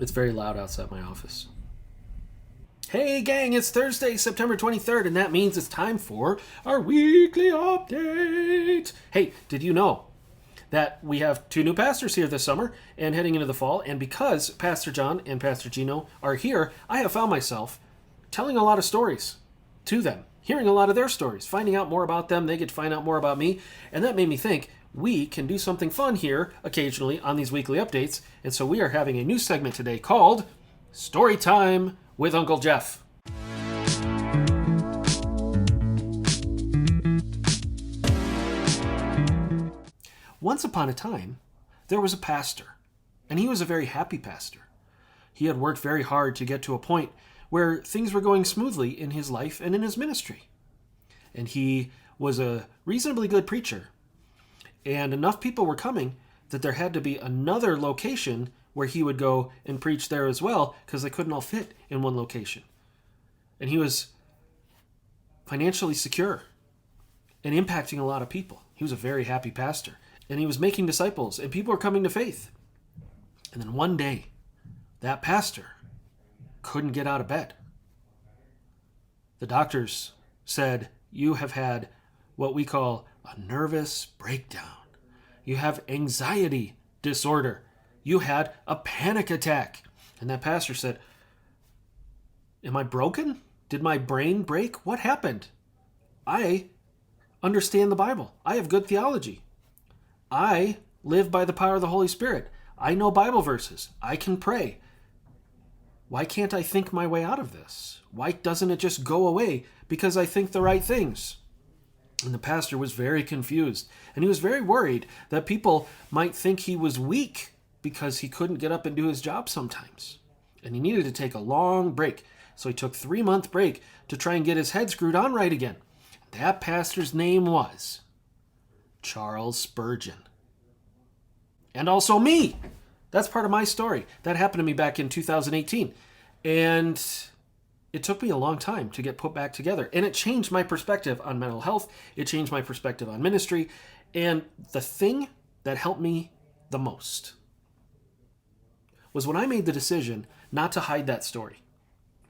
It's very loud outside my office. Hey gang, it's Thursday, September 23rd, and that means it's time for our weekly update. Hey, did you know that we have 2 new pastors here this summer and heading into the fall? And because Pastor John and Pastor Gino are here, I have found myself telling a lot of stories to them, hearing a lot of their stories, finding out more about them. They get to find out more about me, and that made me think we can do something fun here occasionally on these weekly updates. And so we are having a new segment today called Story Time with Uncle Jeff. Once upon a time, there was a pastor, and he was a very happy pastor. He had worked very hard to get to a point where things were going smoothly in his life and in his ministry. And he was a reasonably good preacher, and enough people were coming that there had to be another location where he would go and preach there as well, because they couldn't all fit in one location. And he was financially secure and impacting a lot of people. He was a very happy pastor, and he was making disciples, and people were coming to faith. And then one day, that pastor couldn't get out of bed. The doctors said, "You have had what we call a nervous breakdown. You have anxiety disorder. You had a panic attack." And that pastor said, "Am I broken? Did my brain break? What happened? I understand the Bible. I have good theology. I live by the power of the Holy Spirit. I know Bible verses. I can pray. Why can't I think my way out of this? Why doesn't it just go away because I think the right things?" And the pastor was very confused, and he was very worried that people might think he was weak because he couldn't get up and do his job sometimes. And he needed to take a long break. So he took a 3-month break to try and get his head screwed on right again. That pastor's name was Charles Spurgeon. And also me. That's part of my story. That happened to me back in 2018. And it took me a long time to get put back together. And it changed my perspective on mental health. It changed my perspective on ministry. And the thing that helped me the most was when I made the decision not to hide that story.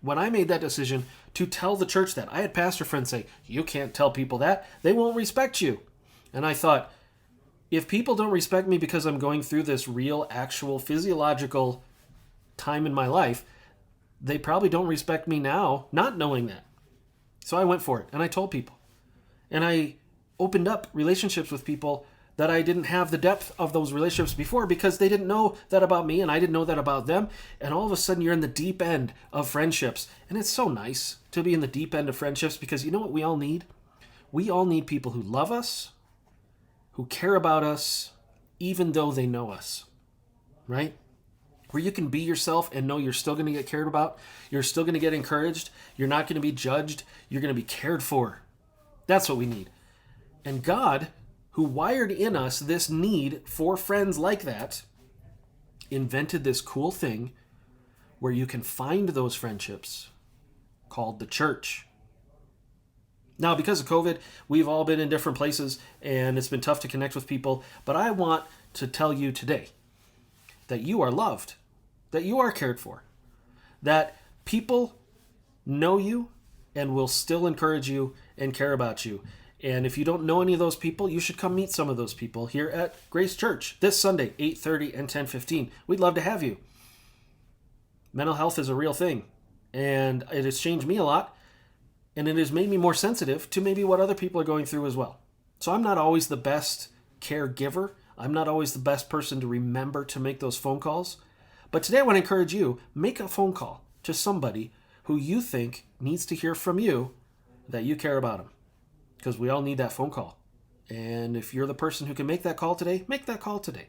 When I made that decision to tell the church that. I had pastor friends say, "You can't tell people that. They won't respect you." And I thought, if people don't respect me because I'm going through this real, actual, physiological time in my life, they probably don't respect me now, not knowing that. So I went for it, and I told people. And I opened up relationships with people that I didn't have the depth of those relationships before because they didn't know that about me and I didn't know that about them. And all of a sudden you're in the deep end of friendships. And it's so nice to be in the deep end of friendships because you know what we all need? We all need people who love us, who care about us, even though they know us, right? Where you can be yourself and know you're still going to get cared about. You're still going to get encouraged. You're not going to be judged. You're going to be cared for. That's what we need. And God, who wired in us this need for friends like that, invented this cool thing where you can find those friendships called the church. Now, because of COVID, we've all been in different places and it's been tough to connect with people, but I want to tell you today that you are loved, that you are cared for, that people know you and will still encourage you and care about you. And if you don't know any of those people, you should come meet some of those people here at Grace Church this Sunday, 8:30 and 10:15. We'd love to have you. Mental health is a real thing, and it has changed me a lot, and it has made me more sensitive to maybe what other people are going through as well. So I'm not always the best caregiver. I'm not always the best person to remember to make those phone calls. But today I want to encourage you, make a phone call to somebody who you think needs to hear from you that you care about them. Because we all need that phone call. And if you're the person who can make that call today, make that call today.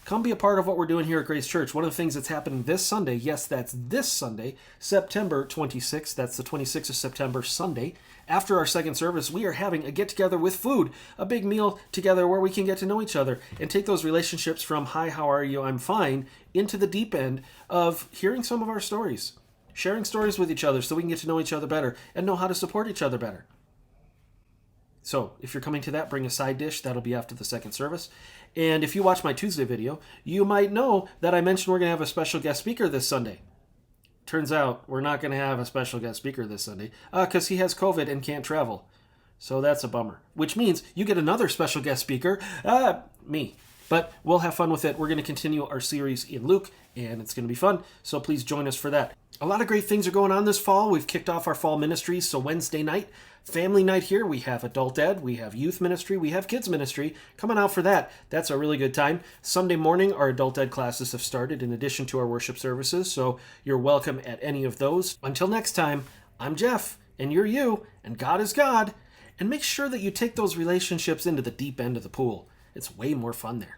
Come be a part of what we're doing here at Grace Church. One of the things that's happening this Sunday, yes, that's this Sunday, September 26th. That's the 26th of September, Sunday. After our second service, we are having a get-together with food, a big meal together where we can get to know each other and take those relationships from, "Hi, how are you? I'm fine," into the deep end of hearing some of our stories, sharing stories with each other so we can get to know each other better and know how to support each other better. So if you're coming to that, bring a side dish. That'll be after the second service. And if you watch my Tuesday video, you might know that I mentioned we're going to have a special guest speaker this Sunday. Turns out we're not going to have a special guest speaker this Sunday because he has COVID and can't travel. So that's a bummer. Which means you get another special guest speaker, me. But we'll have fun with it. We're going to continue our series in Luke, and it's going to be fun. So please join us for that. A lot of great things are going on this fall. We've kicked off our fall ministries. So Wednesday night, family night here. We have adult ed, we have youth ministry, we have kids ministry. Coming out for that. That's a really good time. Sunday morning, our adult ed classes have started in addition to our worship services. So you're welcome at any of those. Until next time, I'm Jeff, and you're you, and God is God. And make sure that you take those relationships into the deep end of the pool. It's way more fun there.